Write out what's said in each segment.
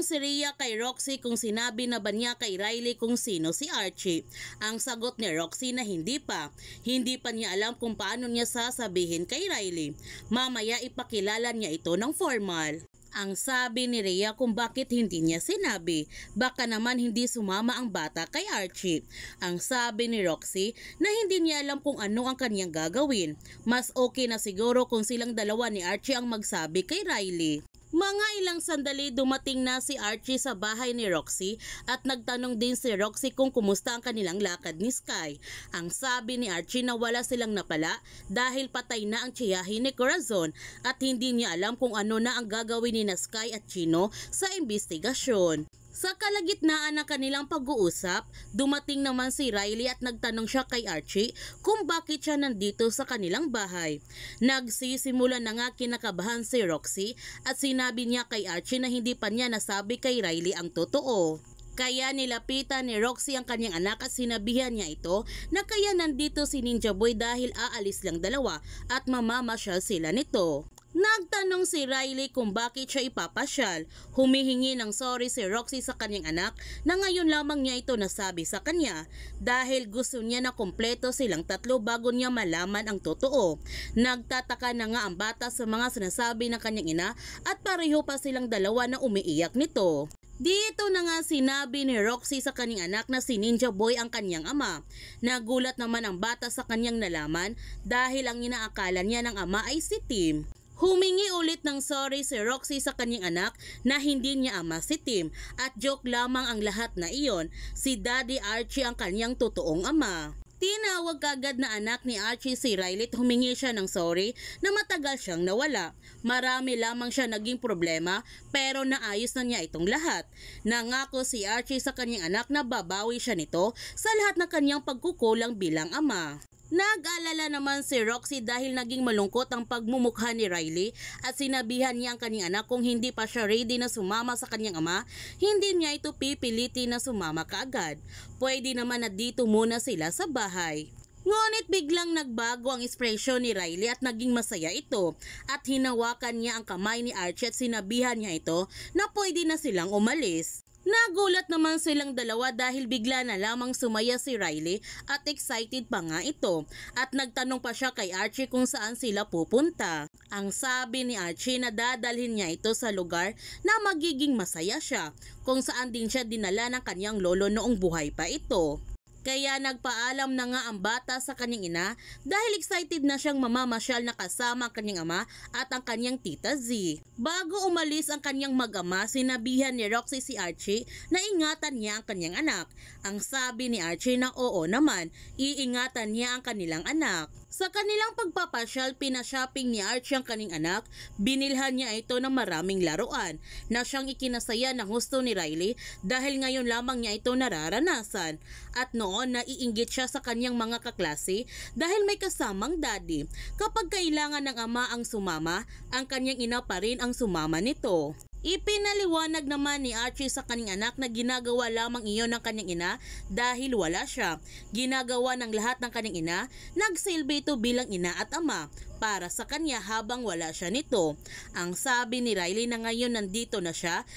Nagtanong si Rhea kay Roxy kung sinabi na ba niya kay Riley kung sino si Archie. Ang sagot ni Roxy na hindi pa. Hindi pa niya alam kung paano niya sasabihin kay Riley. Mamaya ipakilala niya ito ng formal. Ang sabi ni Rhea kung bakit hindi niya sinabi, baka naman hindi sumama ang bata kay Archie. Ang sabi ni Roxy na hindi niya alam kung ano ang kanyang gagawin. Mas okay na siguro kung silang dalawa ni Archie ang magsabi kay Riley. Mga ilang sandali dumating na si Archie sa bahay ni Roxy at nagtanong din si Roxy kung kumusta ang kanilang lakad ni Sky. Ang sabi ni Archie na wala silang napala dahil patay na ang tsiyahin ni Corazon at hindi niya alam kung ano na ang gagawin ni Sky at Chino sa investigasyon. Sa kalagitnaan ng kanilang pag-uusap, dumating naman si Riley at nagtanong siya kay Archie kung bakit siya nandito sa kanilang bahay. Nagsisimula na nga kinakabahan si Roxy at sinabi niya kay Archie na hindi pa niya nasabi kay Riley ang totoo. Kaya nilapitan ni Roxy ang kanyang anak at sinabihan niya ito na kaya nandito si Ninja Boy dahil aalis lang dalawa at mamamasyal sila nito. Nagtanong si Riley kung bakit siya ipapasyal. Humihingi ng sorry si Roxy sa kanyang anak na ngayon lamang niya ito nasabi sa kanya dahil gusto niya na kumpleto silang tatlo bago niya malaman ang totoo. Nagtataka na nga ang bata sa mga sinasabi ng kanyang ina at pareho pa silang dalawa na umiiyak nito. Dito na nga sinabi ni Roxy sa kanyang anak na si Ninja Boy ang kanyang ama. Nagulat naman ang bata sa kanyang nalaman dahil ang inaakala niya ng ama ay si Tim. Humingi ulit ng sorry si Roxy sa kanyang anak na hindi niya ama si Tim at joke lamang ang lahat na iyon. Si Daddy Archie ang kanyang totoong ama. Tinawag kagad na anak ni Archie si Riley at humingi siya ng sorry na matagal siyang nawala. Marami lamang siya naging problema pero naayos na niya itong lahat. Nangako si Archie sa kanyang anak na babawi siya nito sa lahat ng kanyang pagkukulang bilang ama. Nag-alala naman si Roxy dahil naging malungkot ang pagmumukha ni Riley at sinabihan niya ang kanyang anak kung hindi pa siya ready na sumama sa kanyang ama, hindi niya ito pipilitin na sumama kaagad. Pwede naman na dito muna sila sa bahay. Ngunit biglang nagbago ang ekspresyon ni Riley at naging masaya ito at hinawakan niya ang kamay ni Archie at sinabihan niya ito na pwede na silang umalis. Nagulat naman silang dalawa dahil bigla na lamang sumaya si Riley at excited pa nga ito at nagtanong pa siya kay Archie kung saan sila pupunta. Ang sabi ni Archie na dadalhin niya ito sa lugar na magiging masaya siya kung saan din siya dinala ng kanyang lolo noong buhay pa ito. Kaya nagpaalam na nga ang bata sa kanyang ina dahil excited na siyang mamamasyal na kasama ang kanyang ama at ang kanyang tita Z. Bago umalis ang kanyang mag-ama, sinabihan ni Roxy si Archie na ingatan niya ang kanyang anak. Ang sabi ni Archie na oo naman, iingatan niya ang kanilang anak. Sa kanilang pagpapasyal, pinashopping ni Archie ang kanyang anak, binilhan niya ito ng maraming laruan na siyang ikinasaya ng gusto ni Riley dahil ngayon lamang niya ito nararanasan. At noon naiinggit siya sa kanyang mga kaklase dahil may kasamang daddy. Kapag kailangan ng ama ang sumama, ang kanyang ina pa rin ang sumama nito. Ipinaliwanag naman ni Archie sa kanyang anak na ginagawa lamang iyon ng kanyang ina dahil wala siya. Ginagawa ng lahat ng kanyang ina, nagsilbi ito bilang ina at ama para sa kanya habang wala siya nito. Ang sabi ni Riley na ngayon nandito na siya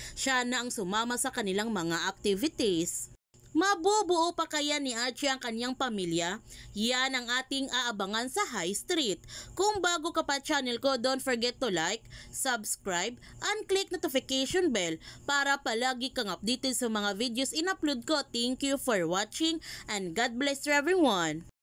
na ang sumama sa kanilang mga activities. Mabubuo pa kaya ni Archie ang kanyang pamilya? Yan ang ating aabangan sa High Street. Kung bago ka pa channel ko, don't forget to like, subscribe, and click notification bell para palagi kang updated sa mga videos in-upload ko. Thank you for watching and God bless everyone!